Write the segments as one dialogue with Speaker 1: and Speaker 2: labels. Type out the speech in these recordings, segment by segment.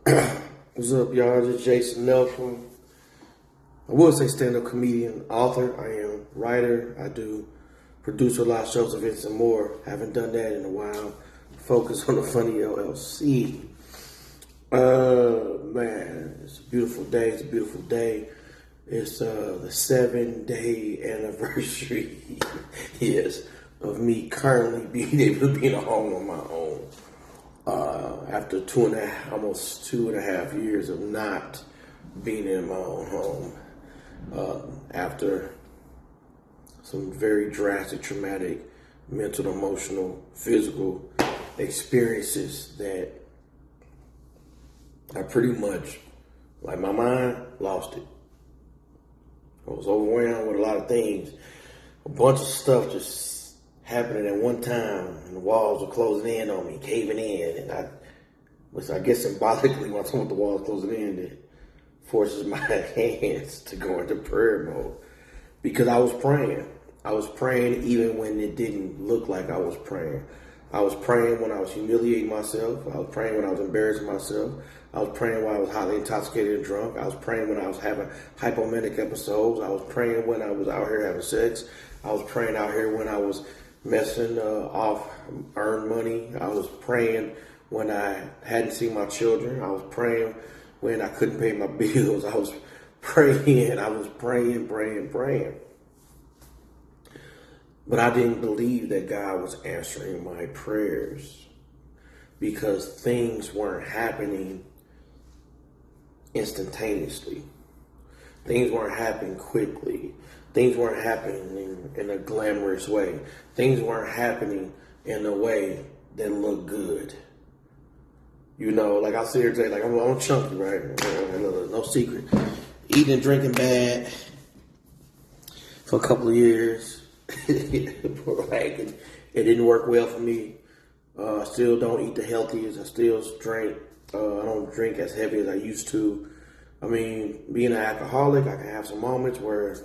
Speaker 1: What's up, y'all? This is Jason Nelson. I will say stand-up comedian, author. I am writer. I do producer, live shows, events, and more. Haven't done that in a while. Focus on the Funny LLC. Man, it's a beautiful day. It's a beautiful day. It's the 7-day anniversary, yes, of me currently being able to be in a home on my own. After almost 2.5 years of not being in my own home, after some very drastic, traumatic, mental, emotional, physical experiences that I pretty much, like, my mind lost it. I was overwhelmed with a lot of things. A bunch of stuff just happening at one time, and the walls were closing in on me, caving in, and which I guess symbolically, when I talk about the walls closing in, it forces my hands to go into prayer mode. Because I was praying. I was praying even when it didn't look like I was praying. I was praying when I was humiliating myself. I was praying when I was embarrassing myself. I was praying when I was highly intoxicated and drunk. I was praying when I was having hypomanic episodes. I was praying when I was out here having sex. I was praying out here when I was messing off earned money. I was praying when I hadn't seen my children. I was praying when I couldn't pay my bills. I was praying. I was praying. But I didn't believe that God was answering my prayers because things weren't happening instantaneously. Things weren't happening quickly. Things weren't happening in a glamorous way. Things weren't happening in a way that looked good. You know, like I sit here today, like I'm chunky, right? No secret. Eating and drinking bad for a couple of years. Like, it didn't work well for me. I still don't eat the healthiest. I still drink. I don't drink as heavy as I used to. I mean, being an alcoholic, I can have some moments where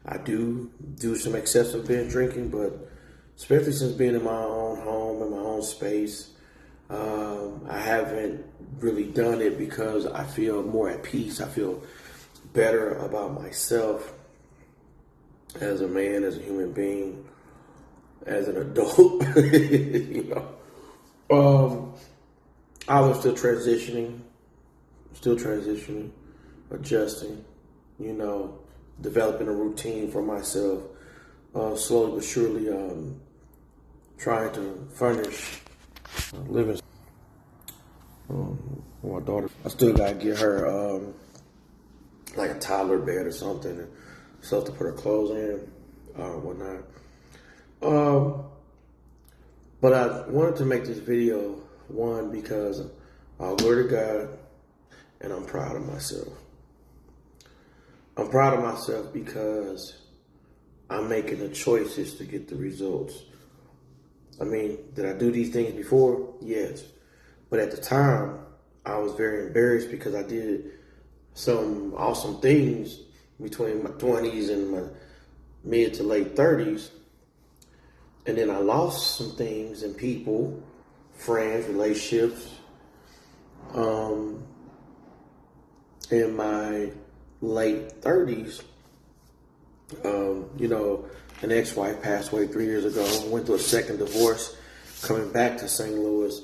Speaker 1: I do some excessive binge drinking, but especially since being in my own home, in my own space, I haven't really done it because I feel more at peace. I feel better about myself as a man, as a human being, as an adult. You know, I was still transitioning, adjusting, you know, developing a routine for myself, slowly but surely, trying to furnish living. My daughter, I still gotta get her like a toddler bed or something, and stuff to put her clothes in, whatnot. But I wanted to make this video, one, because I glory to God, and I'm proud of myself. I'm proud of myself because I'm making the choices to get the results. I mean, did I do these things before? Yes. But at the time, I was very embarrassed because I did some awesome things between my 20s and my mid to late 30s. And then I lost some things and people, friends, relationships, in my late 30s. You know, an ex-wife passed away 3 years ago. Went through a second divorce, coming back to St. Louis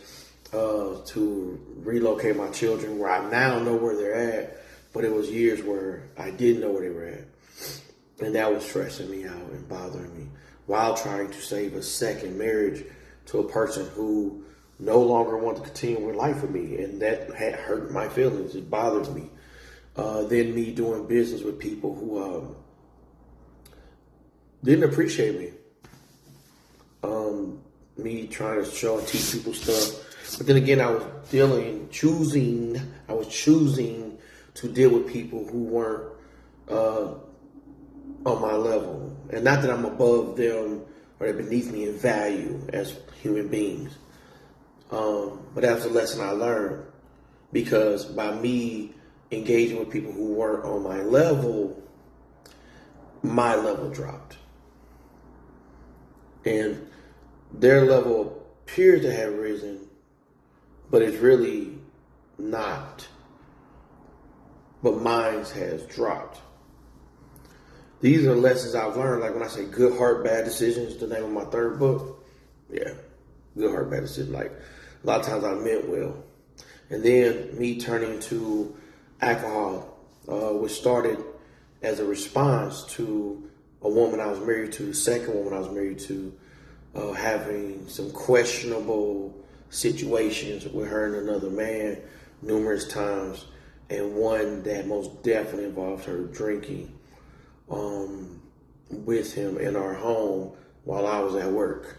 Speaker 1: to relocate my children, where I now know where they're at. But it was years where I didn't know where they were at. And that was stressing me out and bothering me while trying to save a second marriage to a person who no longer wanted to continue with life with me. And that had hurt my feelings. It bothered me. Then me doing business with people who didn't appreciate me. Me trying to show and teach people stuff. But then again, I was choosing to deal with people who weren't on my level. And not that I'm above them or they're beneath me in value as human beings. But that's a lesson I learned. Because by me engaging with people who weren't on my level dropped. And their level appears to have risen, but it's really not but mine has dropped. These are lessons I've learned. Like when I say Good Heart, Bad Decisions, the name of my third book. Yeah, Good Heart, Bad Decisions. Like a lot of times I meant well. And then me turning to alcohol, which started as a response to a woman I was married to, the second woman I was married to, having some questionable situations with her and another man numerous times, and one that most definitely involved her drinking with him in our home while I was at work.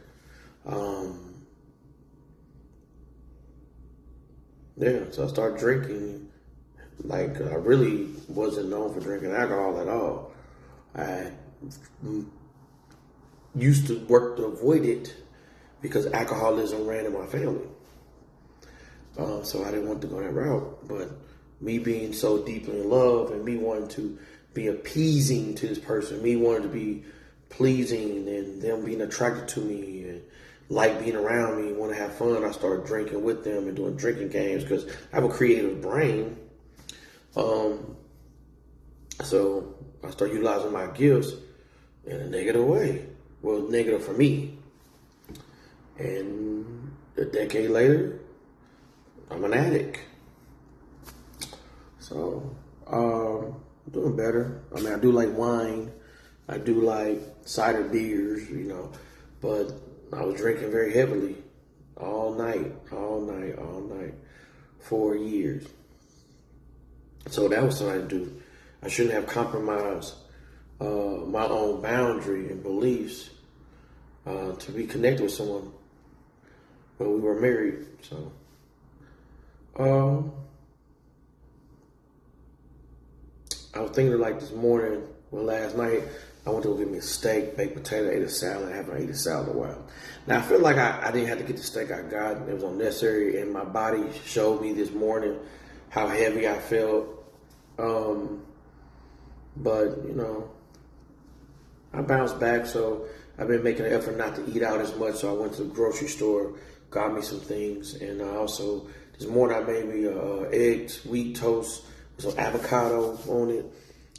Speaker 1: So I started drinking. Like, I really wasn't known for drinking alcohol at all. I used to work to avoid it because alcoholism ran in my family. So I didn't want to go that route. But me being so deeply in love and me wanting to be appeasing to this person, me wanting to be pleasing and them being attracted to me and like being around me, want to have fun, I started drinking with them and doing drinking games because I have a creative brain. So I started utilizing my gifts in a negative way. Well, negative for me. And a decade later, I'm an addict. So, I'm doing better. I mean, I do like wine. I do like cider beers, but I was drinking very heavily all night for years. So that was something I do. I shouldn't have compromised my own boundary and beliefs to be connected with someone when we were married. So, I was thinking like this morning, last night, I went to go get me a steak, baked potato, ate a salad. I haven't eaten a salad in a while. Now, I feel like I didn't have to get the steak I got. It was unnecessary, and my body showed me this morning how heavy I felt. But, I bounced back, so I've been making an effort not to eat out as much. So I went to the grocery store, got me some things, and also this morning I made me eggs, wheat toast with some avocado on it,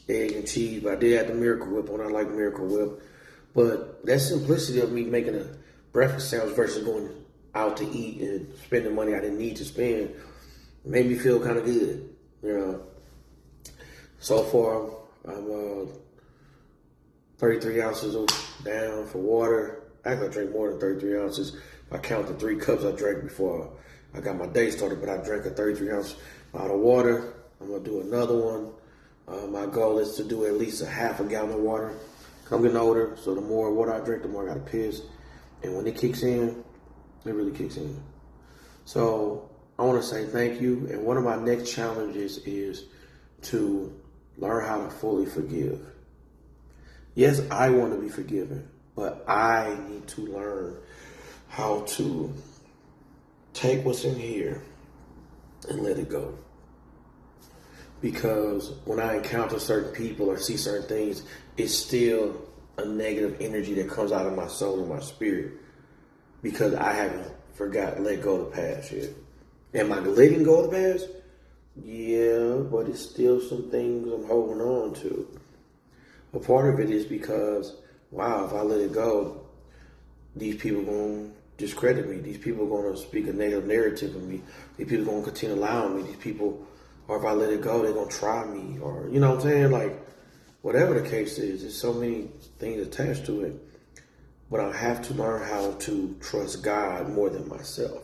Speaker 1: egg and cheese. But I did have the Miracle Whip on. I like Miracle Whip. But that simplicity of me making a breakfast sandwich versus going out to eat and spending money I didn't need to spend made me feel kind of good, So far, I'm 33 ounces down for water. Actually, I drink more than 33 ounces. If I count the 3 cups I drank before I got my day started, but I drank a 33 ounce bottle of water. I'm going to do another one. My goal is to do at least a half a gallon of water. I'm getting older, so the more water I drink, the more I got to piss. And when it kicks in, it really kicks in. So I want to say thank you. And one of my next challenges is to learn how to fully forgive. Yes, I want to be forgiven, but I need to learn how to take what's in here and let it go. Because when I encounter certain people or see certain things, it's still a negative energy that comes out of my soul and my spirit because I haven't let go of the past yet. Am I letting go of the past? Yeah, but it's still some things I'm holding on to. A part of it is because, wow, if I let it go, these people are going to discredit me. These people are going to speak a negative narrative of me. These people are going to continue allowing me. These people, or if I let it go, they're going to try me. Or, you know what I'm saying? Like, whatever the case is, there's so many things attached to it. But I have to learn how to trust God more than myself.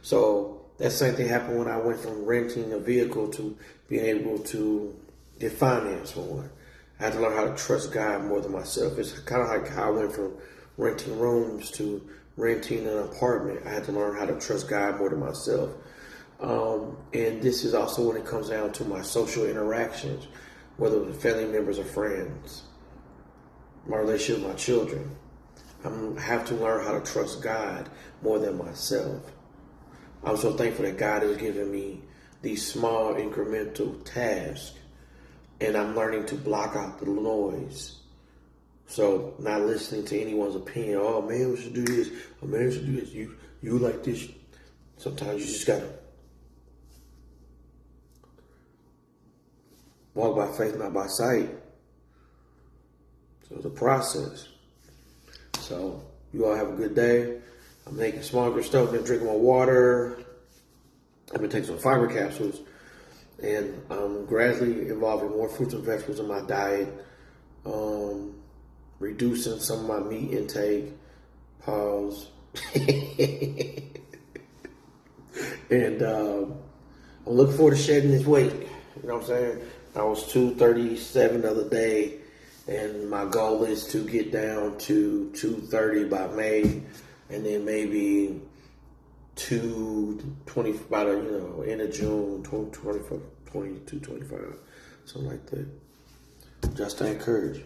Speaker 1: So that same thing happened when I went from renting a vehicle to being able to get finance for one. I had to learn how to trust God more than myself. It's kind of like how I went from renting rooms to renting an apartment. I had to learn how to trust God more than myself. And this is also when it comes down to my social interactions, whether with family members or friends, my relationship with my children. I have to learn how to trust God more than myself. I'm so thankful that God has given me these small incremental tasks, and I'm learning to block out the noise. So not listening to anyone's opinion. Oh, man, we should do this. Oh, man, we should do this. You like this. Sometimes you just gotta Walk by faith, not by sight. So it's a process. So you all have a good day. I'm making stronger stuff. Been drinking more water. I've been taking some fiber capsules. And I'm gradually involving more fruits and vegetables in my diet. Reducing some of my meat intake. Pause. And I'm looking forward to shedding this weight. You know what I'm saying? I was 237 the other day, and my goal is to get down to 230 by May, and then maybe 220 by the end of June, 225, something like that. Just to encourage.